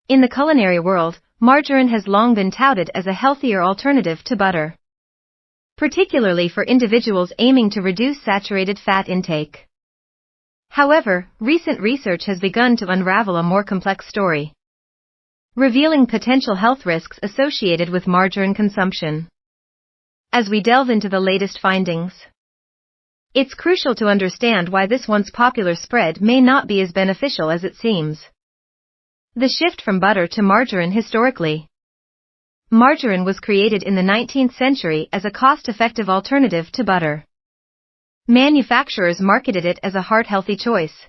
In the culinary world, margarine has long been touted as a healthier alternative to butter, particularly for individuals aiming to reduce saturated fat intake. However, recent research has begun to unravel a more complex story, revealing potential health risks associated with margarine consumption. As we delve into the latest findings, it's crucial to understand why this once popular spread may not be as beneficial as it seems. The shift from butter to margarine. Historically, margarine was created in the 19th century as a cost-effective alternative to butter. Manufacturers marketed it as a heart-healthy choice,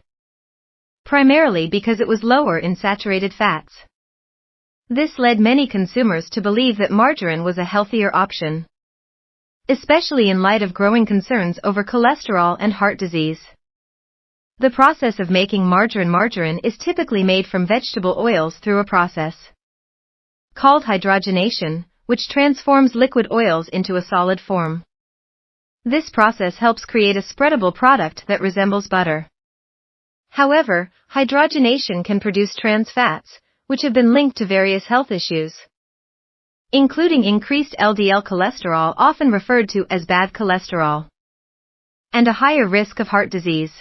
primarily because it was lower in saturated fats. This led many consumers to believe that margarine was a healthier option, especially in light of growing concerns over cholesterol and heart disease. The process of making margarine is typically made from vegetable oils through a process called hydrogenation, which transforms liquid oils into a solid form. This process helps create a spreadable product that resembles butter. However, hydrogenation can produce trans fats, which have been linked to various health issues, including increased LDL cholesterol, often referred to as bad cholesterol, and a higher risk of heart disease.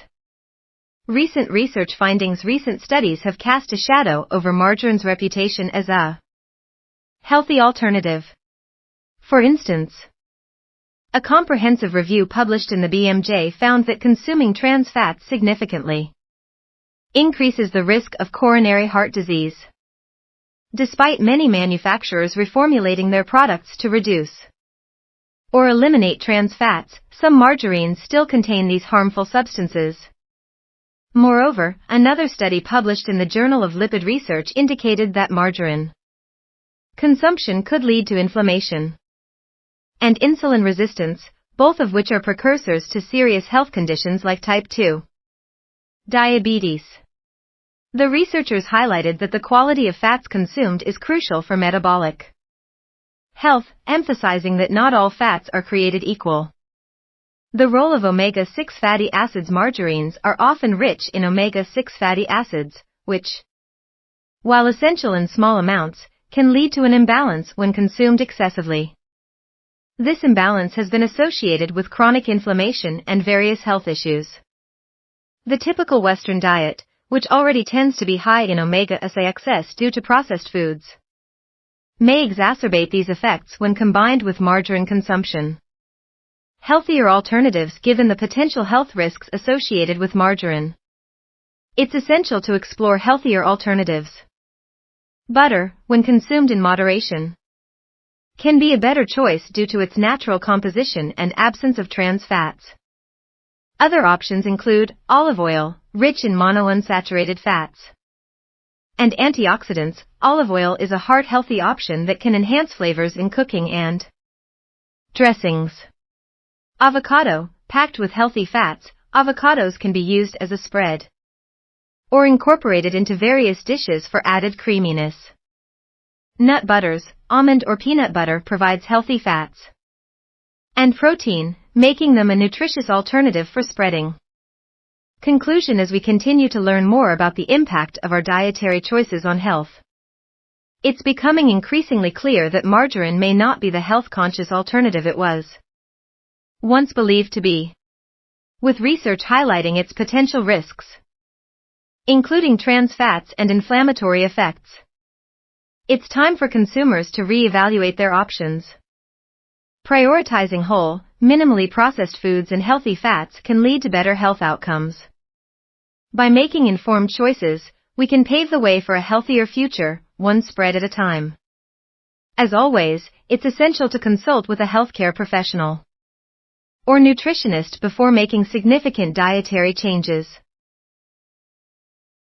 Recent research findings. Recent studies have cast a shadow over margarine's reputation as a healthy alternative. For instance, a comprehensive review published in the BMJ found that consuming trans fats significantly increases the risk of coronary heart disease. Despite many manufacturers reformulating their products to reduce or eliminate trans fats, some margarines still contain these harmful substances. Moreover, another study published in the Journal of Lipid Research indicated that margarine consumption could lead to inflammation and insulin resistance, both of which are precursors to serious health conditions like type 2 diabetes. The researchers highlighted that the quality of fats consumed is crucial for metabolic health, emphasizing that not all fats are created equal. The role of omega-6 fatty acids. Margarines are often rich in omega-6 fatty acids, which, while essential in small amounts, can lead to an imbalance when consumed excessively. This imbalance has been associated with chronic inflammation and various health issues. The typical Western diet, which already tends to be high in omega-6 due to processed foods, may exacerbate these effects when combined with margarine consumption. Healthier alternatives. Given the potential health risks associated with margarine, it's essential to explore healthier alternatives. Butter, when consumed in moderation, can be a better choice due to its natural composition and absence of trans fats. Other options include olive oil, rich in monounsaturated fats and antioxidants. Olive oil is a heart-healthy option that can enhance flavors in cooking and dressings. Avocado, packed with healthy fats. Avocados can be used as a spread or incorporated into various dishes for added creaminess. Nut butters, almond or peanut butter provides healthy fats and protein, making them a nutritious alternative for spreading. Conclusion. As we continue to learn more about the impact of our dietary choices on health, it's becoming increasingly clear that margarine may not be the health-conscious alternative it was once believed to be, with research highlighting its potential risks, including trans fats and inflammatory effects. It's time for consumers to re-evaluate their options. Prioritizing whole, minimally processed foods and healthy fats can lead to better health outcomes. By making informed choices, we can pave the way for a healthier future, one spread at a time. As always, it's essential to consult with a healthcare professional or nutritionist before making significant dietary changes.